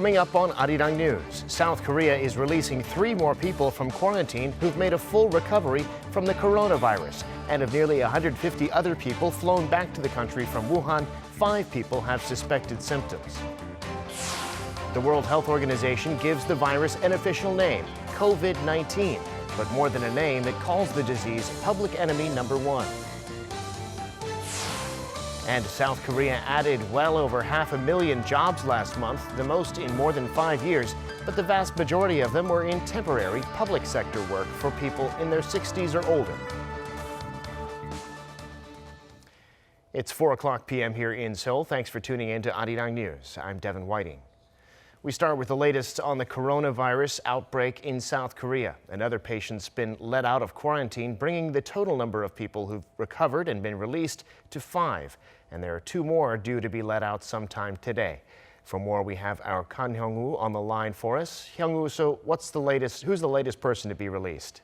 Coming up on Arirang News, South Korea is releasing 3 more people from quarantine who've made a full recovery from the coronavirus. And of nearly 150 other people flown back to the country from Wuhan, 5 people have suspected symptoms. The World Health Organization gives the virus an official name, COVID-19, but more than a name, it calls the disease public enemy number 1. And South Korea added well over 500,000 jobs last month, the most in more than 5 years, but the vast majority of them were in temporary public sector work for people in their 60s or older. It's 4:00 p.m. here in Seoul. Thanks for tuning in to Arirang News. I'm Devin Whiting. We start with the latest on the coronavirus outbreak in South Korea. Another patient's been let out of quarantine, bringing the total number of people who've recovered and been released to 5. And there are 2 more due to be let out sometime today. For more, we have our Kan Hyung-woo on the line for us. Hyung-woo, so what's the latest? Who's the latest person to be released?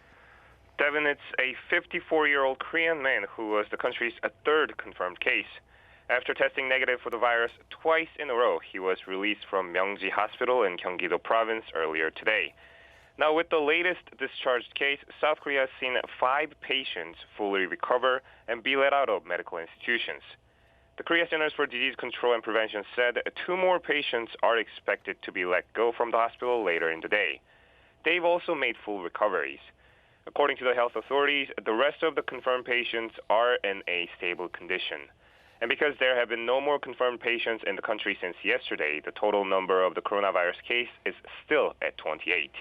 Devin, it's a 54-year-old Korean man who was the country's 3rd confirmed case. After testing negative for the virus twice in a row, he was released from Myeongji Hospital in Gyeonggi-do Province earlier today. Now, with the latest discharged case, South Korea has seen 5 patients fully recover and be let out of medical institutions. The Korea Centers for Disease Control and Prevention said 2 more patients are expected to be let go from the hospital later in the day. They've also made full recoveries. According to the health authorities, the rest of the confirmed patients are in a stable condition. And because there have been no more confirmed patients in the country since yesterday, the total number of the coronavirus case is still at 28.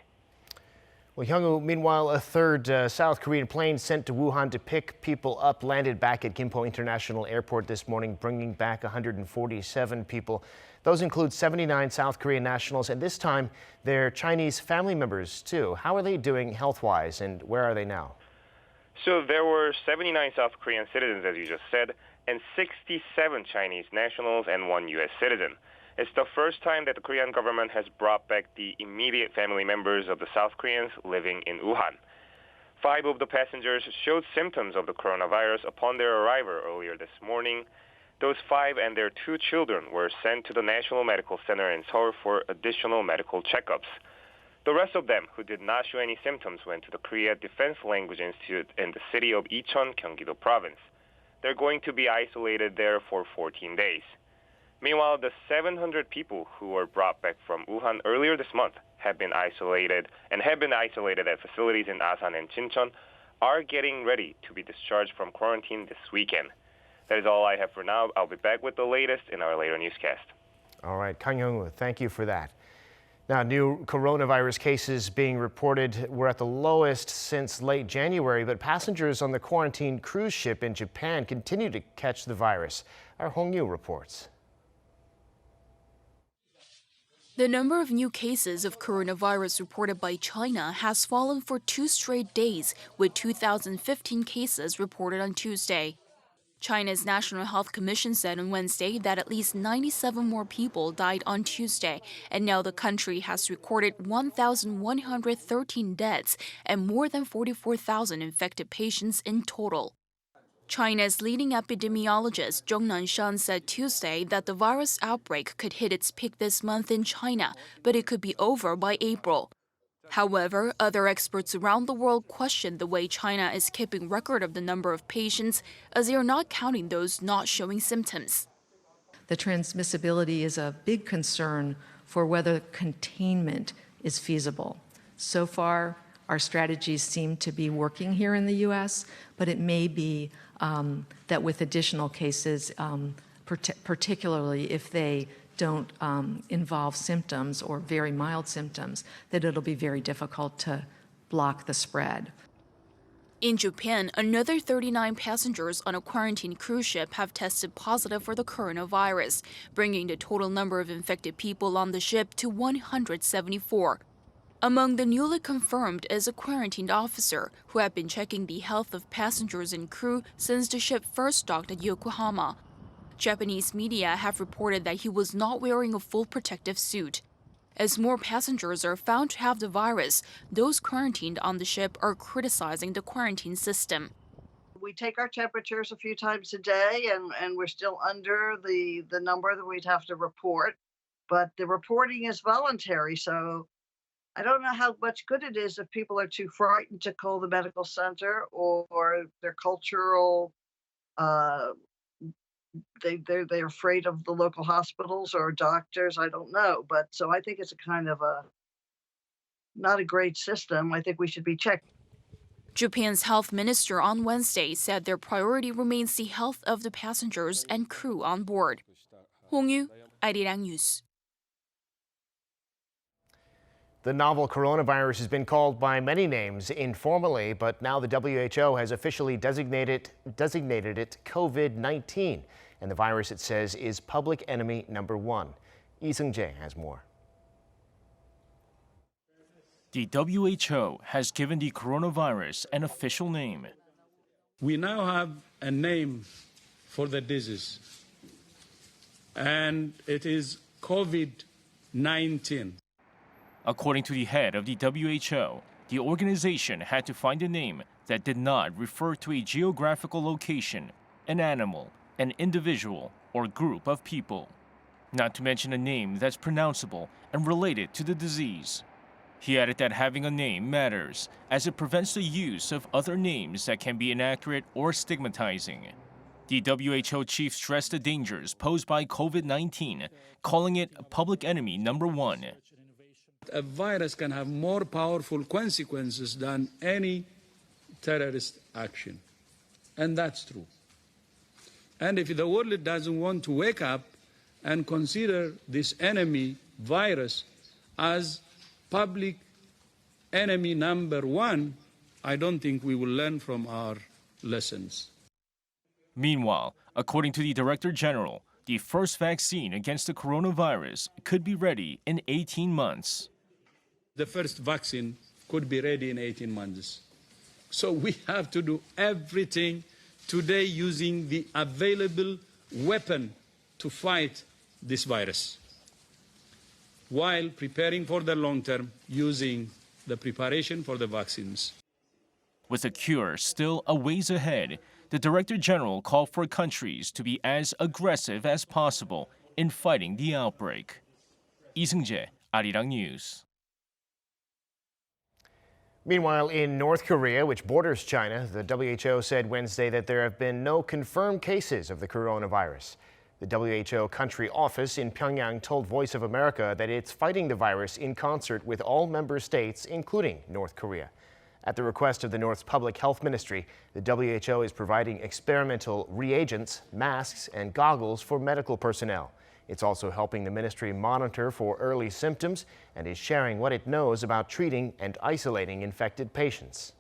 Well, Hyung-woo, meanwhile, a 3rd South Korean plane sent to Wuhan to pick people up landed back at Gimpo International Airport this morning, bringing back 147 people. Those include 79 South Korean nationals, and this time they're Chinese family members, too. How are they doing health-wise, and where are they now? So there were 79 South Korean citizens, as you just said, and 67 Chinese nationals and 1 U.S. citizen. It's the first time that the Korean government has brought back the immediate family members of the South Koreans living in Wuhan. 5 of the passengers showed symptoms of the coronavirus upon their arrival earlier this morning. Those 5 and their 2 children were sent to the National Medical Center in Seoul for additional medical checkups. The rest of them, who did not show any symptoms, went to the Korea Defense Language Institute in the city of Icheon, Gyeonggi-do Province. They're going to be isolated there for 14 days. Meanwhile, the 700 people who were brought back from Wuhan earlier this month have been isolated at facilities in Asan and Jincheon are getting ready to be discharged from quarantine this weekend. That is all I have for now. I'll be back with the latest in our later newscast. All right, Kang Hyung-woo, thank you for that. Now, new coronavirus cases being reported were at the lowest since late January, but passengers on the quarantine cruise ship in Japan continue to catch the virus. Our Hong Yu reports. The number of new cases of coronavirus reported by China has fallen for 2 straight days, with 2,015 cases reported on Tuesday. China's National Health Commission said on Wednesday that at least 97 more people died on Tuesday, and now the country has recorded 1,113 deaths and more than 44,000 infected patients in total. China's leading epidemiologist Zhong Nanshan said Tuesday that the virus outbreak could hit its peak this month in China, but it could be over by April. However, other experts around the world question the way China is keeping record of the number of patients, as they are not counting those not showing symptoms. The transmissibility is a big concern for whether containment is feasible. So far, our strategies seem to be working here in the U.S., but it may be that with additional cases, particularly if they don't involve symptoms or very mild symptoms, that it'll be very difficult to block the spread. In Japan, another 39 passengers on a quarantine cruise ship have tested positive for the coronavirus, bringing the total number of infected people on the ship to 174. Among the newly confirmed is a quarantined officer who had been checking the health of passengers and crew since the ship first docked at Yokohama. Japanese media have reported that he was not wearing a full protective suit. As more passengers are found to have the virus, those quarantined on the ship are criticizing the quarantine system. We take our temperatures a few times a day, and we're still under the number that we'd have to report. but the reporting is voluntary. So I don't know how much good it is if people are too frightened to call the medical center, or their cultural, uh, they're afraid of the local hospitals or doctors. I don't know, but so I think it's a kind of a not a great system. I think we should be checked. Japan's health minister on Wednesday said their priority remains the health of the passengers and crew on board. 홍유, Arirang News. The novel coronavirus has been called by many names informally, but now the WHO has officially designated it COVID-19. And the virus, it says, is public enemy number 1. Lee Seung-jae has more. The WHO has given the coronavirus an official name. We now have a name for the disease, and it is COVID-19. According to the head of the WHO, the organization had to find a name that did not refer to a geographical location, an animal, an individual, or group of people. Not to mention a name that's pronounceable and related to the disease. He added that having a name matters, as it prevents the use of other names that can be inaccurate or stigmatizing. The WHO chief stressed the dangers posed by COVID-19, calling it public enemy number 1. A virus can have more powerful consequences than any terrorist action. And that's true. And if the world doesn't want to wake up and consider this enemy virus as public enemy number 1, I don't think we will learn from our lessons. Meanwhile, according to the Director General, the first vaccine against the coronavirus could be ready in 18 months. The first vaccine could be ready in 18 months. So we have to do everything today using the available weapon to fight this virus, while preparing for the long term using the preparation for the vaccines. With a cure still a ways ahead, the Director General called for countries to be as aggressive as possible in fighting the outbreak. Lee Seung-jae, Arirang News. Meanwhile, in North Korea, which borders China, the WHO said Wednesday that there have been no confirmed cases of the coronavirus. The WHO country office in Pyongyang told Voice of America that it's fighting the virus in concert with all member states, including North Korea. At the request of the North's Public Health Ministry, the WHO is providing experimental reagents, masks, and goggles for medical personnel. It's also helping the ministry monitor for early symptoms and is sharing what it knows about treating and isolating infected patients.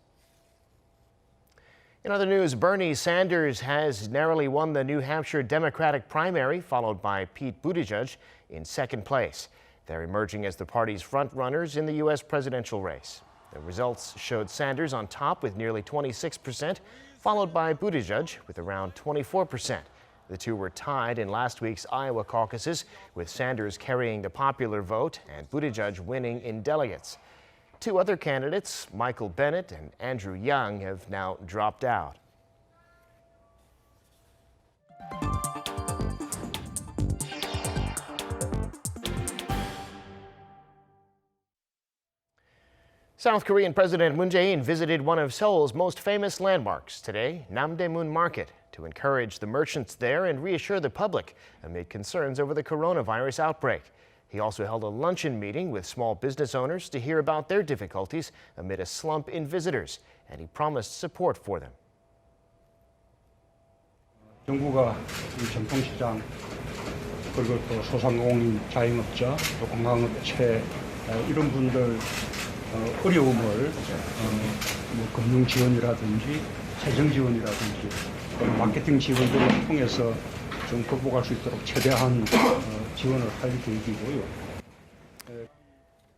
In other news, Bernie Sanders has narrowly won the New Hampshire Democratic primary, followed by Pete Buttigieg in second place. They're emerging as the party's frontrunners in the U.S. presidential race. The results showed Sanders on top with nearly 26%, followed by Buttigieg with around 24%. The two were tied in last week's Iowa caucuses, with Sanders carrying the popular vote and Buttigieg winning in delegates. Two other candidates, Michael Bennet and Andrew Young, have now dropped out. South Korean President Moon Jae-in visited one of Seoul's most famous landmarks today, Namdaemun Market, to encourage the merchants there and reassure the public amid concerns over the coronavirus outbreak. He also held a luncheon meeting with small business owners to hear about their difficulties amid a slump in visitors, and he promised support for them. 정부가 이 전통시장 그리고 또 소상공인, 자영업자, 또 관광업체 이런 분들 어려움을 뭐 금융 지원이라든지 재정 지원이라든지 마케팅 지원들을 통해서 좀 극복할 수 있도록 최대한 지원을 할 계획이고요.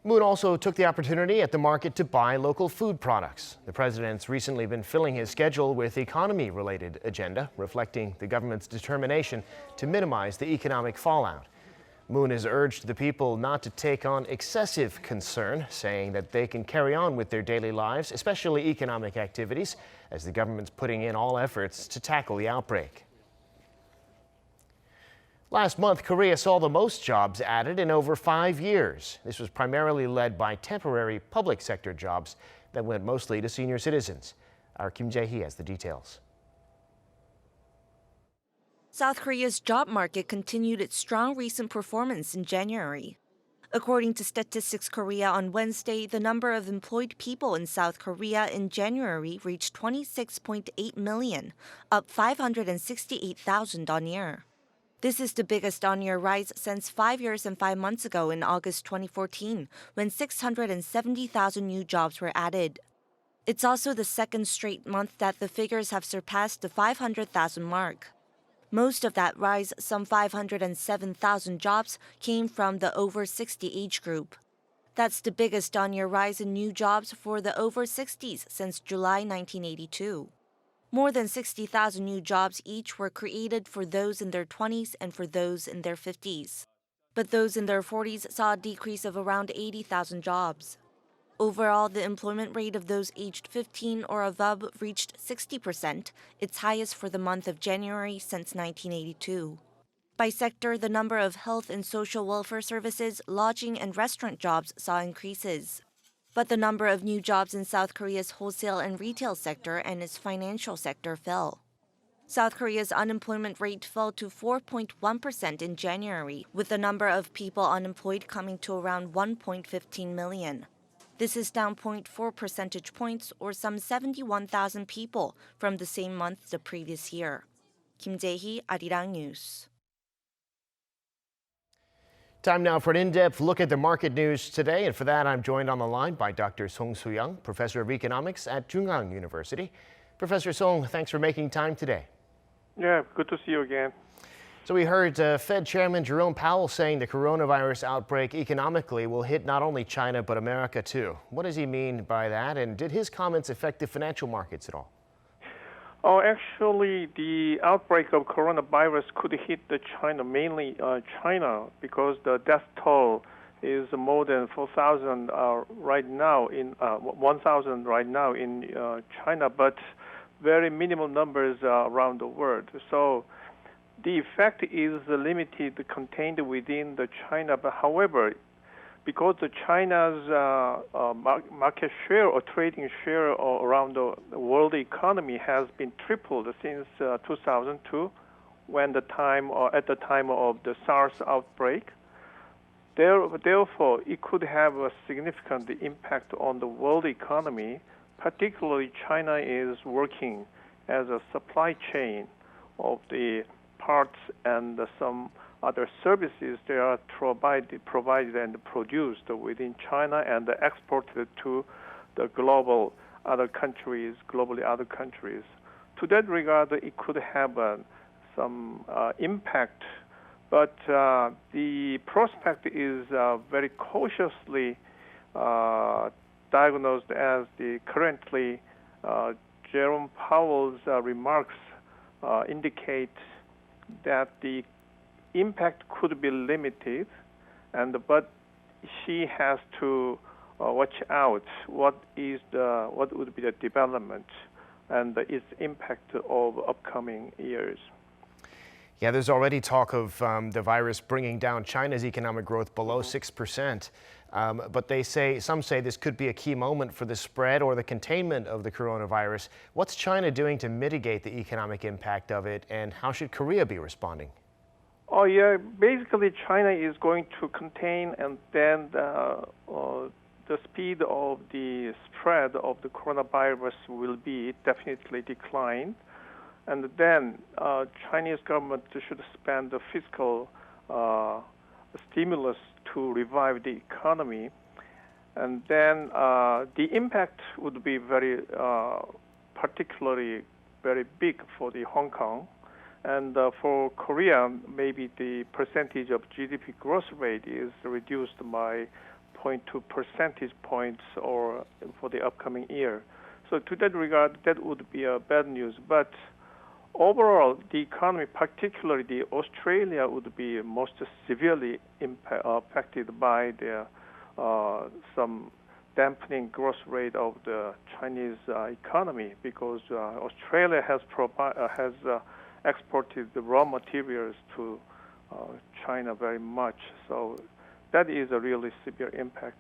Moon also took the opportunity at the market to buy local food products. The president's recently been filling his schedule with economy-related agenda, reflecting the government's determination to minimize the economic fallout. Moon has urged the people not to take on excessive concern, saying that they can carry on with their daily lives, especially economic activities, as the government's putting in all efforts to tackle the outbreak. Last month, Korea saw the most jobs added in over 5 years. This was primarily led by temporary public sector jobs that went mostly to senior citizens. Our Kim Jae-hee has the details. South Korea's job market continued its strong recent performance in January. According to Statistics Korea on Wednesday, the number of employed people in South Korea in January reached 26.8 million, up 568,000 on year. This is the biggest on-year rise since 5 years and 5 months ago in August 2014, when 670,000 new jobs were added. It's also the second straight month that the figures have surpassed the 500,000 mark. Most of that rise, some 507,000 jobs, came from the over 60 age group. That's the biggest on-year rise in new jobs for the over 60s since July 1982. More than 60,000 new jobs each were created for those in their 20s and for those in their 50s. But those in their 40s saw a decrease of around 80,000 jobs. Overall, the employment rate of those aged 15 or above reached 60%, its highest for the month of January since 1982. By sector, the number of health and social welfare services, lodging, and restaurant jobs saw increases. But the number of new jobs in South Korea's wholesale and retail sector and its financial sector fell. South Korea's unemployment rate fell to 4.1% in January, with the number of people unemployed coming to around 1.15 million. This is down 0.4 percentage points, or some 71,000 people, from the same month the previous year. Kim Jae-hee, Arirang News. Time now for an in-depth look at the market news today, and for that I'm joined on the line by Dr. Song Soo-young, professor of economics at Jungang University. Professor Song, thanks for making time today. Yeah, good to see you again. So we heard Fed Chairman Jerome Powell saying the coronavirus outbreak economically will hit not only China but America too. What does he mean by that, and did his comments affect the financial markets at all? Oh, actually, the outbreak of coronavirus could hit China, mainly China, because the death toll is more than 4,000 right now in 1,000 right now in China, but very minimal numbers around the world. So the effect is limited, contained within the China. But however, because China's market share or trading share around the world economy has been tripled since 2002, when at the time of the SARS outbreak. Therefore, it could have a significant impact on the world economy. Particularly, China is working as a supply chain of the parts and some other services they are provided and produced within China and exported to the globally other countries. To that regard, it could have some impact, but the prospect is very cautiously diagnosed as the currently Jerome Powell's remarks indicate that the impact could be limited, but she has to watch out what would be the development and its impact of upcoming years. Yeah, there's already talk of the virus bringing down China's economic growth below 6%. But some say this could be a key moment for the spread or the containment of the coronavirus. What's China doing to mitigate the economic impact of it, and how should Korea be responding? Oh yeah, basically China is going to contain, and then the speed of the spread of the coronavirus will be definitely declined. And then Chinese government should spend the fiscal stimulus to revive the economy. And then the impact would be particularly very big for the Hong Kong. And for Korea, maybe the percentage of GDP growth rate is reduced by 0.2 percentage points or for the upcoming year. So to that regard, that would be bad news. But overall, the economy, particularly the Australia, would be most severely affected by the some dampening growth rate of the Chinese economy, because Australia has exported the raw materials to China very much. So that is a really severe impact.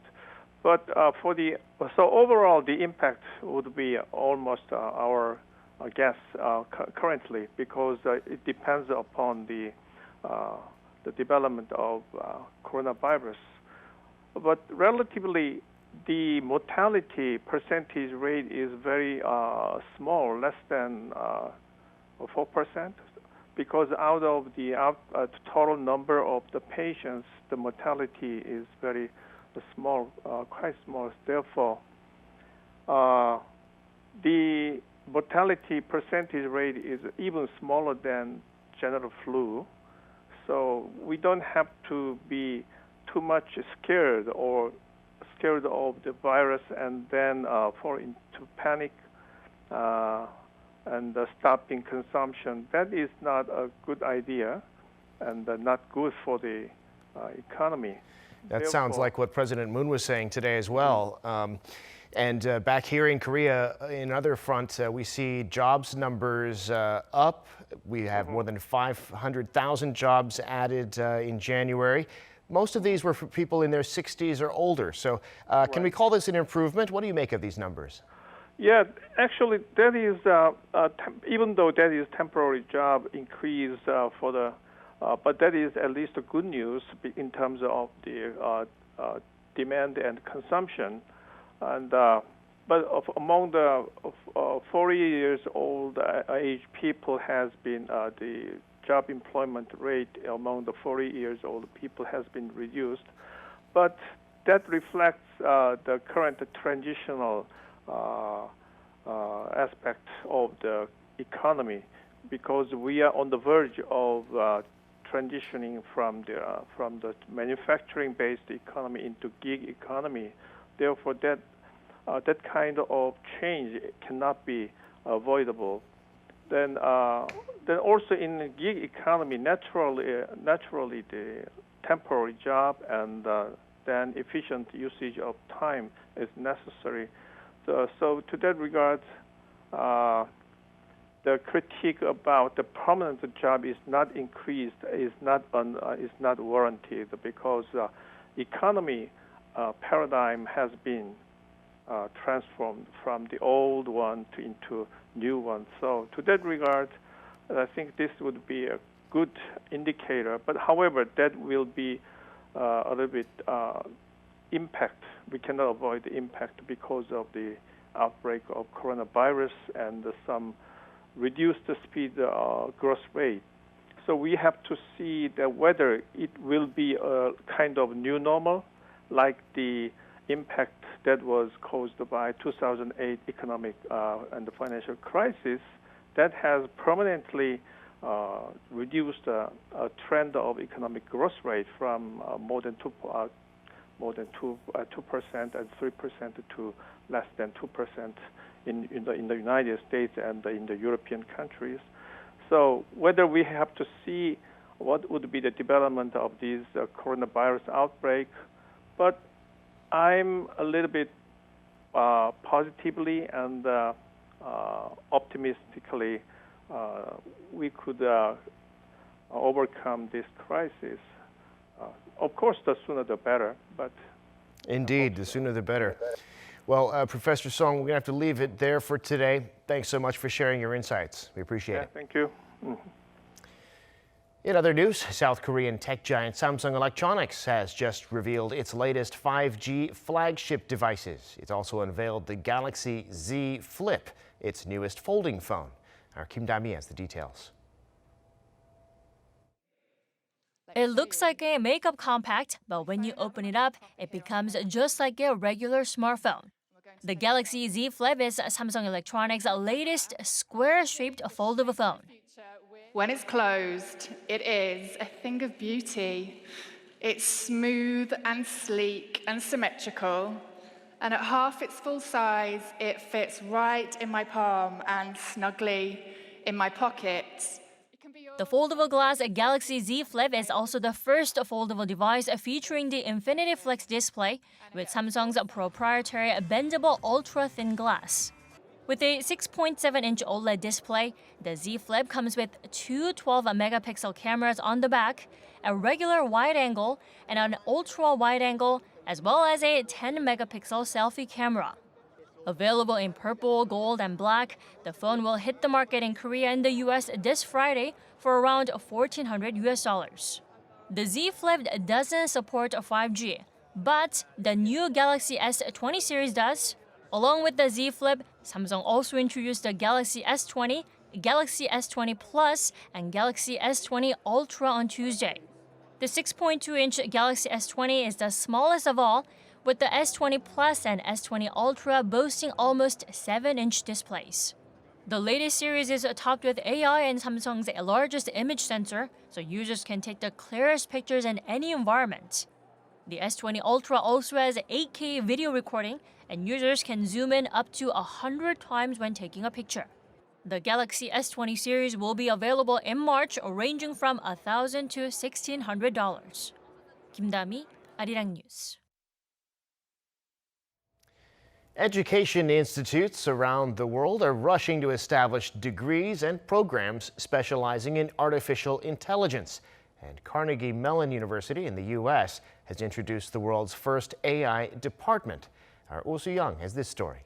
But so overall, the impact would be almost our guess currently, because it depends upon the development of coronavirus. But relatively, the mortality percentage rate is very small, less than 4%, because out of the total number of the patients, the mortality is very small, quite small. Therefore, the mortality percentage rate is even smaller than general flu. So we don't have to be too much scared of the virus and then fall into panic and stopping consumption. That is not a good idea and not good for the economy. That sounds like what President Moon was saying today as well. And back here in Korea, in other front, we see jobs numbers up. We have more than 500,000 jobs added in January. Most of these were for people in their 60s or older. So can we call this an improvement? What do you make of these numbers? Yeah, actually, that is, even though that is temporary job increase but that is at least a good news in terms of the demand and consumption. And but among the 40 years old age people has been the job employment rate among the 40 years old people has been reduced, but that reflects the current transitional aspect of the economy, because we are on the verge of transitioning from the manufacturing-based economy into gig economy. Therefore, that kind of change cannot be avoidable. Then also in the gig economy, naturally the temporary job and then efficient usage of time is necessary. So to that regard, the critique about the permanent job is not increased, is not warranted, because economy paradigm has been transformed from the old one into new one. So to that regard, I think this would be a good indicator. But however, that will be a little bit impact. We cannot avoid the impact because of the outbreak of coronavirus and some reduced speed growth rate. So we have to see that whether it will be a kind of new normal, like the impact that was caused by 2008 economic and the financial crisis, that has permanently reduced a trend of economic growth rate from more than 2% and 3% to less than 2% in the United States and in the European countries. So whether we have to see what would be the development of this coronavirus outbreak, but I'm a little bit positively and optimistically we could overcome this crisis. Of course, the sooner the better, but... Indeed, the sooner the better. Well, Professor Song, we're going to have to leave it there for today. Thanks so much for sharing your insights. We appreciate it. Thank you. In other news, South Korean tech giant Samsung Electronics has just revealed its latest 5G flagship devices. It's also unveiled the Galaxy Z Flip, its newest folding phone. Our Kim Da-mi has the details. It looks like a makeup compact, but when you open it up, it becomes just like a regular smartphone. The Galaxy Z Flip is Samsung Electronics' latest square-shaped foldable phone. When it's closed, it is a thing of beauty. It's smooth and sleek and symmetrical, and at half its full size, it fits right in my palm and snugly in my pocket. The foldable glass Galaxy Z Flip is also the first foldable device featuring the Infinity Flex display with Samsung's proprietary bendable ultra-thin glass. With a 6.7-inch OLED display, the Z Flip comes with two 12-megapixel cameras on the back, a regular wide-angle and an ultra-wide-angle, as well as a 10-megapixel selfie camera. Available in purple, gold, and black, the phone will hit the market in Korea and the US this Friday for around $1,400. The Z Flip doesn't support 5G, but the new Galaxy S20 series does. Along with the Z Flip, Samsung also introduced the Galaxy S20, Galaxy S20 Plus, and Galaxy S20 Ultra on Tuesday. The 6.2-inch Galaxy S20 is the smallest of all, with the S20 Plus and S20 Ultra boasting almost 7-inch displays. The latest series is topped with AI and Samsung's largest image sensor, so users can take the clearest pictures in any environment. The S20 Ultra also has 8K video recording, and users can zoom in up to 100 times when taking a picture. The Galaxy S20 series will be available in March, ranging from $1,000 to $1,600. 김다미, 아리랑 뉴스. Education institutes around the world are rushing to establish degrees and programs specializing in artificial intelligence. And Carnegie Mellon University in the U.S. has introduced the world's first AI department. Our Oh Soo-young has this story.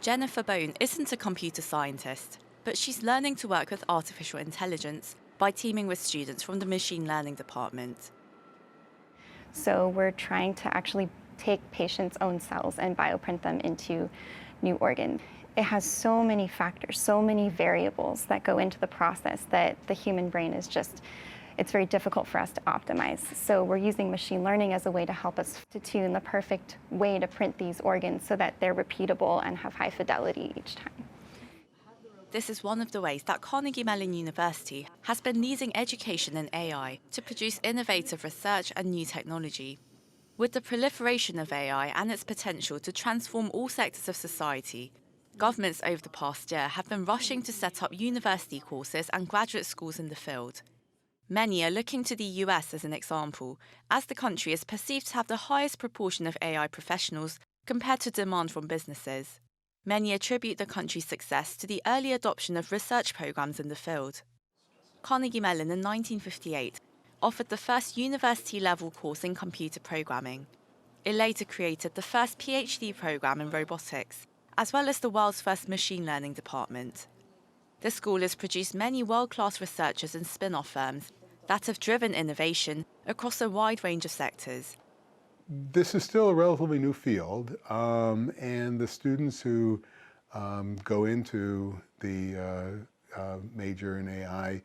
Jennifer Bone isn't a computer scientist, but she's learning to work with artificial intelligence by teaming with students from the machine learning department. So we're trying to actually take patients' own cells and bioprint them into new organs. It has so many factors, so many variables that go into the process that the human brain is just, it's very difficult for us to optimize. So we're using machine learning as a way to help us to tune the perfect way to print these organs so that they're repeatable and have high fidelity each time. This is one of the ways that Carnegie Mellon University has been leading education in AI to produce innovative research and new technology. With the proliferation of AI and its potential to transform all sectors of society, governments over the past year have been rushing to set up university courses and graduate schools in the field. Many are looking to the US as an example, as the country is perceived to have the highest proportion of AI professionals compared to demand from businesses. Many attribute the country's success to the early adoption of research programs in the field. Carnegie Mellon in 1958 offered the first university-level course in computer programming. It later created the first PhD program in robotics, as well as the world's first machine learning department. The school has produced many world-class researchers and spin-off firms that have driven innovation across a wide range of sectors. This is still a relatively new field, and the students who go into the major in AI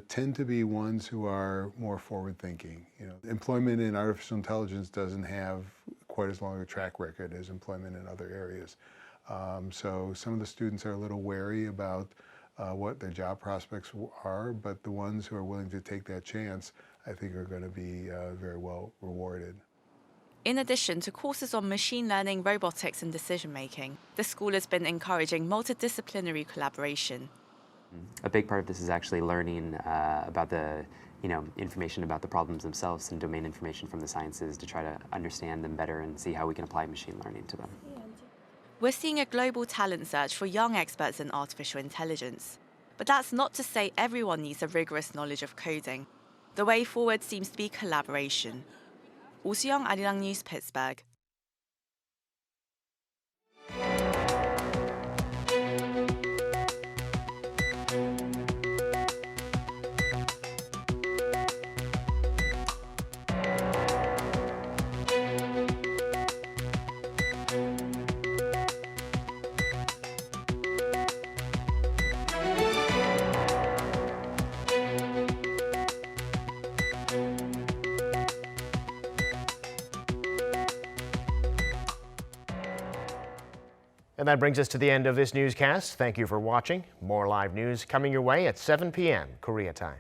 tend to be ones who are more forward-thinking. Employment in artificial intelligence doesn't have quite as long a track record as employment in other areas. So some of the students are a little wary about what their job prospects are, but the ones who are willing to take that chance, I think, are going to be very well rewarded. In addition to courses on machine learning, robotics, and decision-making, the school has been encouraging multidisciplinary collaboration. A big part of this is actually learning about the information about the problems themselves and domain information from the sciences to try to understand them better and see how we can apply machine learning to them. We're seeing a global talent search for young experts in artificial intelligence. But that's not to say everyone needs a rigorous knowledge of coding. The way forward seems to be collaboration. Oh Soo-young, Arirang News, Pittsburgh. And that brings us to the end of this newscast. Thank you for watching. More live news coming your way at 7 p.m. Korea time.